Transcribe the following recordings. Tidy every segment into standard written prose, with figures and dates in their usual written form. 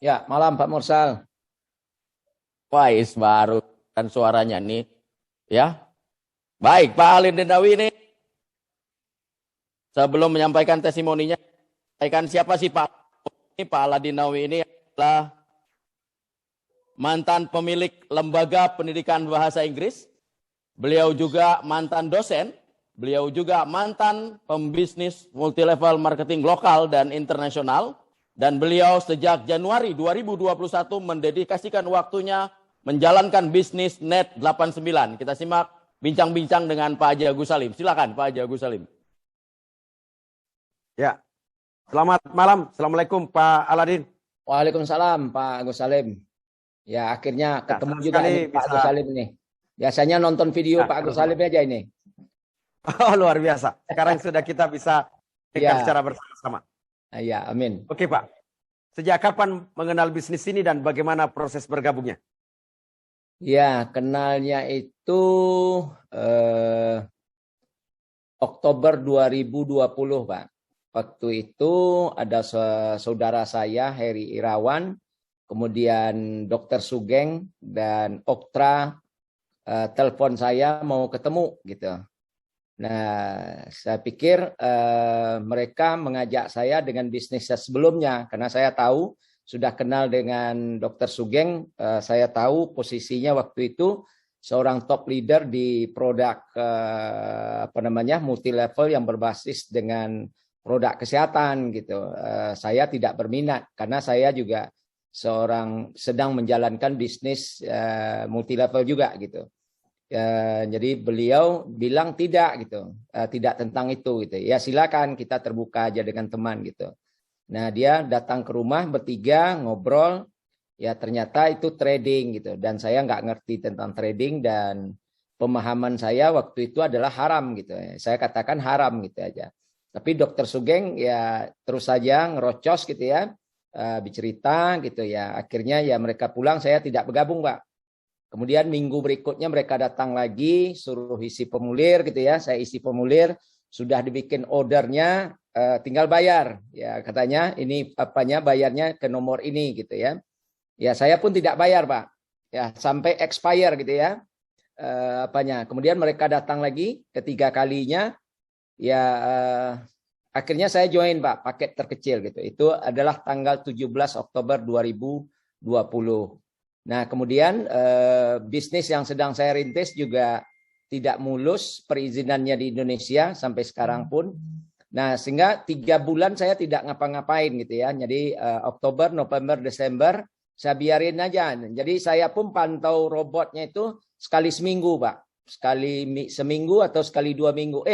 Ya, malam Pak Mursal. Wais baru dan suaranya nih, ya. Baik, Pak Alin Dendawi ini sebelum menyampaikan testimoninya, sampaikan siapa sih Pak? Ini Pak Aladin Nawi ini adalah mantan pemilik Lembaga Pendidikan Bahasa Inggris. Beliau juga mantan dosen. Beliau juga mantan pembisnis multilevel marketing lokal dan internasional. Dan beliau sejak Januari 2021 mendedikasikan waktunya menjalankan bisnis Net 89. Kita simak bincang-bincang dengan Pak Haji Agus Salim. Silakan Pak Haji Agus Salim. Ya, selamat malam. Assalamualaikum Pak Aladin. Waalaikumsalam Pak Agus Salim. Ya, akhirnya ketemu senang juga sekali ini Pak bisa- Agus Salim nih. Biasanya nonton video Ya, Pak Agus Salim aja ini. Oh, luar biasa. Sekarang sudah kita bisa Ya. secara bersama-sama. Ya, amin. Oke Pak, sejak kapan mengenal bisnis ini dan bagaimana proses bergabungnya? Ya, kenalnya itu Oktober 2020, Pak. Waktu itu ada saudara saya, Heri Irawan, kemudian Dokter Sugeng dan Oktra telepon saya mau ketemu gitu. Nah, saya pikir mereka mengajak saya dengan bisnis sebelumnya karena saya tahu sudah kenal dengan Dokter Sugeng, saya tahu posisinya waktu itu seorang top leader di produk multi level yang berbasis dengan produk kesehatan gitu. Saya tidak berminat karena saya juga sedang menjalankan bisnis multi level juga gitu. Jadi beliau bilang tidak gitu, tidak tentang itu gitu. Ya silakan kita terbuka aja dengan teman gitu. Nah dia datang ke rumah bertiga ngobrol, ya ternyata itu trading gitu. Dan saya nggak ngerti tentang trading dan pemahaman saya waktu itu adalah haram gitu. Saya katakan haram gitu aja. Tapi Dokter Sugeng ya terus saja ngerocos gitu ya, bercerita gitu ya. Akhirnya ya mereka pulang, saya tidak bergabung Pak. Kemudian minggu berikutnya mereka datang lagi, suruh isi formulir gitu ya. Saya isi formulir, sudah dibikin ordernya, tinggal bayar. Ya katanya ini bayarnya ke nomor ini gitu ya. Ya saya pun tidak bayar Pak. Ya sampai expire gitu ya. Kemudian mereka datang lagi ketiga kalinya. Ya akhirnya saya join Pak, paket terkecil gitu. Itu adalah tanggal 17 Oktober 2020. Nah, kemudian bisnis yang sedang saya rintis juga tidak mulus perizinannya di Indonesia sampai sekarang pun. Nah, sehingga 3 bulan saya tidak ngapa-ngapain gitu ya. Jadi Oktober, November, Desember saya biarin aja. Jadi saya pun pantau robotnya itu sekali seminggu, Pak. Sekali seminggu atau sekali 2 minggu.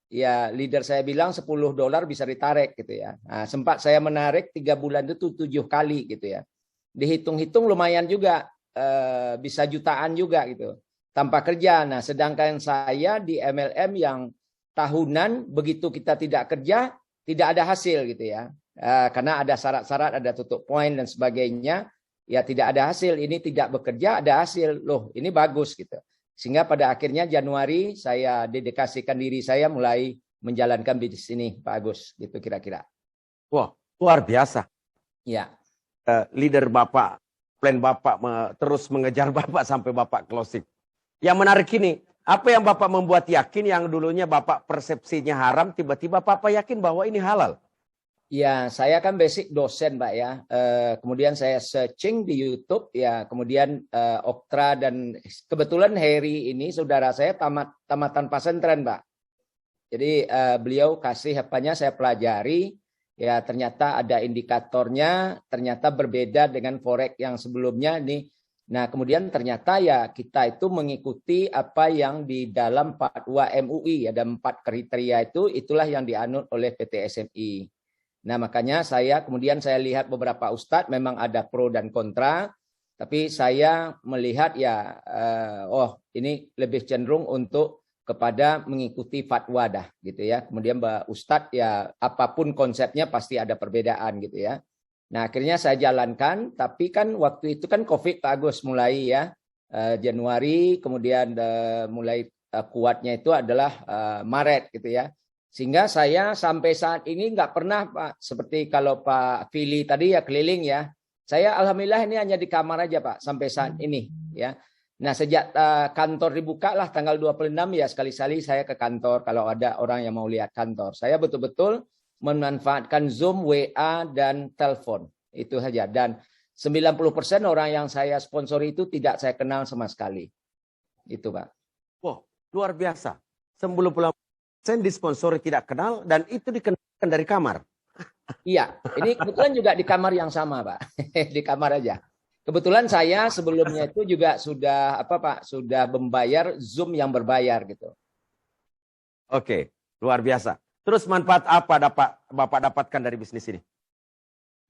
Ya leader saya bilang $10 bisa ditarik gitu ya. Nah, sempat saya menarik 3 bulan itu 7 kali gitu ya. Dihitung-hitung lumayan juga, bisa jutaan juga gitu tanpa kerja. Nah sedangkan saya di MLM yang tahunan, begitu kita tidak kerja tidak ada hasil gitu ya, karena ada syarat-syarat, ada tutup poin dan sebagainya, ya tidak ada hasil. Ini tidak bekerja ada hasil, loh ini bagus gitu. Sehingga pada akhirnya Januari saya dedikasikan diri saya mulai menjalankan bisnis ini Pak Agus gitu kira-kira. Wah, luar biasa. Ya. Leader Bapak, plan Bapak terus mengejar Bapak sampai Bapak closing. Yang menarik ini, apa yang Bapak membuat yakin yang dulunya Bapak persepsinya haram, tiba-tiba Bapak yakin bahwa ini halal? Ya, saya kan basic dosen, Pak ya. Kemudian saya searching di YouTube, ya. Kemudian Oktra dan kebetulan Heri ini saudara saya tamatan pesantren, Pak. Jadi beliau kasih saya pelajari. Ya, ternyata ada indikatornya, ternyata berbeda dengan forex yang sebelumnya nih. Nah, kemudian ternyata ya kita itu mengikuti apa yang di dalam fatwa MUI, ada 4 kriteria itulah yang dianut oleh PT SMI. Nah, makanya kemudian saya lihat beberapa ustadz memang ada pro dan kontra, tapi saya melihat ya ini lebih cenderung untuk kepada mengikuti fatwa dah gitu ya. Kemudian Mbak Ustadz ya apapun konsepnya pasti ada perbedaan gitu ya. Nah, akhirnya saya jalankan, tapi kan waktu itu kan Covid Pak Agus mulai ya, Januari, kemudian mulai kuatnya itu adalah Maret gitu ya. Sehingga saya sampai saat ini nggak pernah Pak, seperti kalau Pak Fili tadi ya keliling ya, Saya alhamdulillah ini hanya di kamar aja Pak sampai saat ini ya. Nah sejak kantor dibuka lah tanggal 26 ya sekali-sekali saya ke kantor kalau ada orang yang mau lihat kantor. Saya betul-betul memanfaatkan Zoom, WA dan telepon itu saja. Dan 90% orang yang saya sponsori itu tidak saya kenal sama sekali. Itu Pak. Wah, luar biasa. 90% disponsori tidak kenal dan itu dikenalkan dari kamar. Iya, ini kebetulan juga di kamar yang sama Pak. Di kamar aja. Kebetulan saya sebelumnya itu juga sudah sudah membayar Zoom yang berbayar gitu. Oke, luar biasa. Terus manfaat apa Bapak dapatkan dari bisnis ini?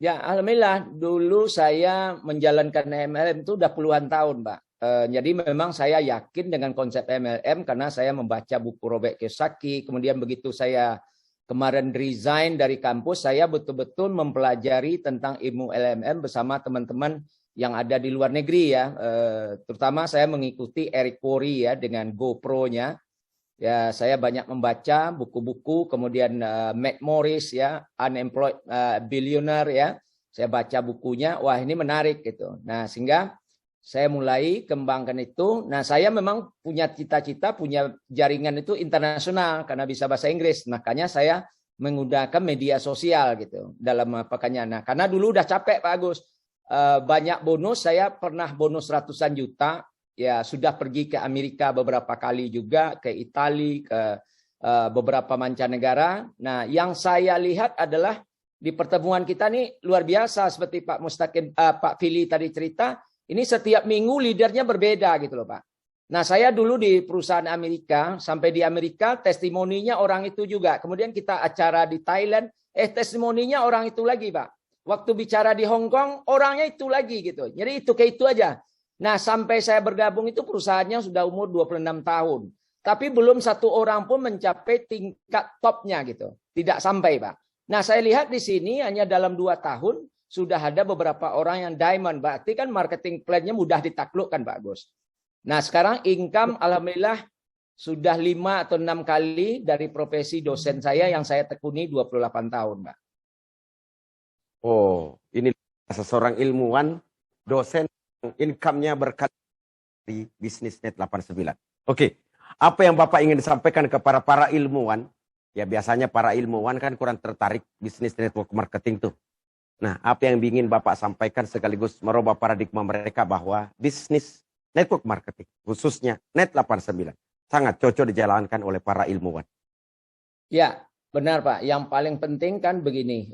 Ya, alhamdulillah dulu saya menjalankan MLM itu udah puluhan tahun, Pak. Jadi memang saya yakin dengan konsep MLM karena saya membaca buku Robert Kiyosaki, kemudian begitu saya kemarin resign dari kampus, saya betul-betul mempelajari tentang ilmu LMM bersama teman-teman yang ada di luar negeri ya. Terutama saya mengikuti Eric Worre ya dengan GoPro-nya. Ya, saya banyak membaca buku-buku, kemudian Matt Morris ya, Unemployed Billionaire ya. Saya baca bukunya, wah ini menarik gitu. Nah, sehingga saya mulai kembangkan itu. Nah, saya memang punya cita-cita, punya jaringan itu internasional karena bisa bahasa Inggris. Makanya saya menggunakan media sosial gitu dalam apakahnya. Nah, karena dulu udah capek Pak Agus. Banyak bonus, saya pernah bonus ratusan juta. Ya, sudah pergi ke Amerika beberapa kali juga, ke Italia, ke beberapa mancanegara. Nah, yang saya lihat adalah di pertemuan kita nih luar biasa seperti Pak Mustaqim, Pak Fili tadi cerita. Ini setiap minggu leadernya berbeda gitu loh Pak. Nah saya dulu di perusahaan Amerika, sampai di Amerika testimoninya orang itu juga. Kemudian kita acara di Thailand, testimoninya orang itu lagi Pak. Waktu bicara di Hong Kong, orangnya itu lagi gitu. Jadi itu kayak itu aja. Nah sampai saya bergabung itu perusahaannya sudah umur 26 tahun. Tapi belum satu orang pun mencapai tingkat topnya gitu. Tidak sampai Pak. Nah saya lihat di sini hanya dalam 2 tahun, sudah ada beberapa orang yang diamond. Berarti kan marketing plan-nya mudah ditaklukkan Pak Gus. Nah sekarang income alhamdulillah sudah 5 atau 6 kali dari profesi dosen saya yang saya tekuni 28 tahun Pak. Oh, ini seorang ilmuwan, dosen, income-nya berkali di bisnis Net 89. Oke, apa yang Bapak ingin disampaikan kepada para ilmuwan? Ya biasanya para ilmuwan kan kurang tertarik bisnis network marketing tuh. Nah, apa yang ingin Bapak sampaikan sekaligus merubah paradigma mereka bahwa bisnis network marketing, khususnya Net 89, sangat cocok dijalankan oleh para ilmuwan. Ya, benar Pak. Yang paling penting kan begini,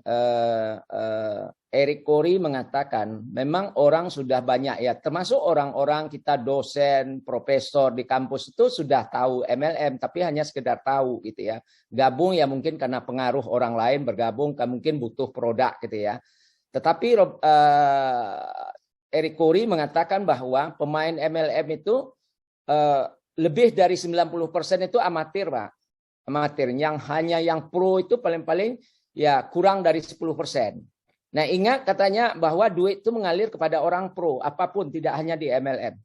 Eric Worre mengatakan memang orang sudah banyak ya, termasuk orang-orang kita dosen, profesor di kampus itu sudah tahu MLM, tapi hanya sekedar tahu gitu ya. Gabung ya mungkin karena pengaruh orang lain bergabung, mungkin butuh produk gitu ya. Tetapi Eric Worre mengatakan bahwa pemain MLM itu lebih dari 90% itu amatir, Pak. Amatir. Yang pro itu paling-paling ya kurang dari 10%. Nah, ingat katanya bahwa duit itu mengalir kepada orang pro, apapun, tidak hanya di MLM.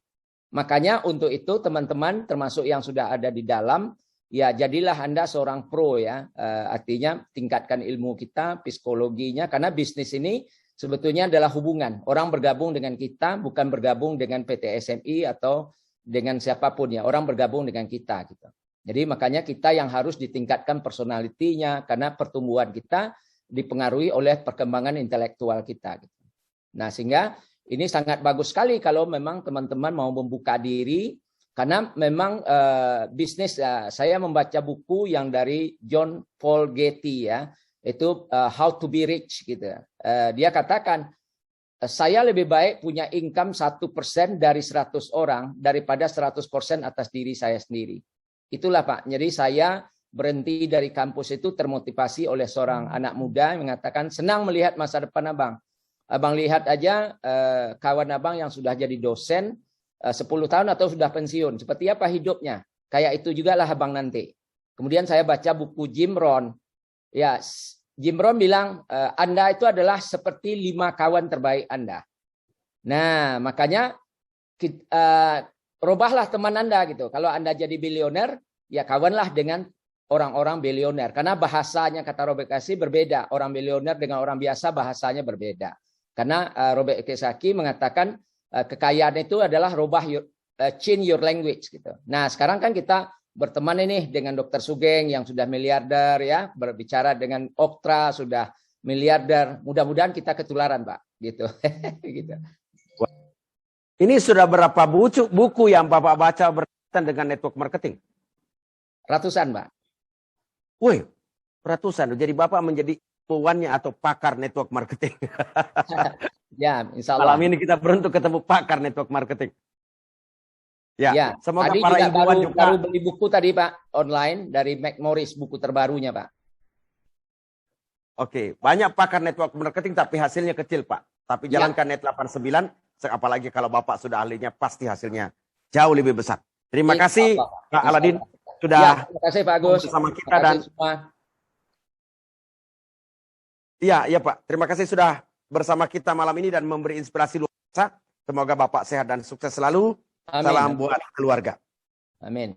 Makanya untuk itu teman-teman termasuk yang sudah ada di dalam, ya jadilah Anda seorang pro ya. Artinya tingkatkan ilmu kita, psikologinya, karena bisnis ini sebetulnya adalah hubungan. Orang bergabung dengan kita, bukan bergabung dengan PT SMI atau dengan siapapun ya. Orang bergabung dengan kita gitu. Jadi makanya kita yang harus ditingkatkan personalitinya karena pertumbuhan kita dipengaruhi oleh perkembangan intelektual kita. Gitu. Nah sehingga ini sangat bagus sekali kalau memang teman-teman mau membuka diri karena memang bisnis saya membaca buku yang dari John Paul Getty ya. Itu How to be Rich gitu. Dia katakan saya lebih baik punya income 1% dari 100 orang daripada 100% atas diri saya sendiri. Itulah Pak. Jadi saya berhenti dari kampus itu termotivasi oleh seorang anak muda yang mengatakan senang melihat masa depan abang. Abang lihat aja kawan abang yang sudah jadi dosen 10 tahun atau sudah pensiun. Seperti apa hidupnya? Kayak itu juga lah abang nanti. Kemudian saya baca buku Jim Rohn. Ya, Jim Rohn bilang Anda itu adalah seperti 5 kawan terbaik Anda. Nah, makanya robahlah teman Anda gitu. Kalau Anda jadi bilioner, ya kawanlah dengan orang-orang bilioner. Karena bahasanya kata Robert Kiyosaki berbeda. Orang bilioner dengan orang biasa bahasanya berbeda. Karena Robert Kiyosaki mengatakan kekayaan itu adalah change your language gitu. Nah, sekarang kan kita berteman ini dengan Dr. Sugeng yang sudah miliarder ya, berbicara dengan Oktra sudah miliarder. Mudah-mudahan kita ketularan, Pak, gitu. Gitu. Ini sudah berapa buku yang Bapak baca berkaitan dengan network marketing? Ratusan, Pak. Wih, ratusan. Jadi Bapak menjadi tuannya atau pakar network marketing. Ya, insya Allah. Malam ini kita beruntung ketemu pakar network marketing. Ya, semoga tadi para juga ilmuwan baru beli buku tadi, Pak, online dari McMorris, buku terbarunya, Pak. Oke, banyak pakar network marketing tapi hasilnya kecil, Pak. Tapi jalankan Net 89, apalagi kalau Bapak sudah ahlinya, pasti hasilnya jauh lebih besar. Terima kasih, Pak Aladin, sudah terima kasih, Pak Agus. bersama kita. Dan iya, Pak. Terima kasih sudah bersama kita malam ini dan memberi inspirasi luar biasa. Semoga Bapak sehat dan sukses selalu. Amin. Salam buat keluarga. Amin.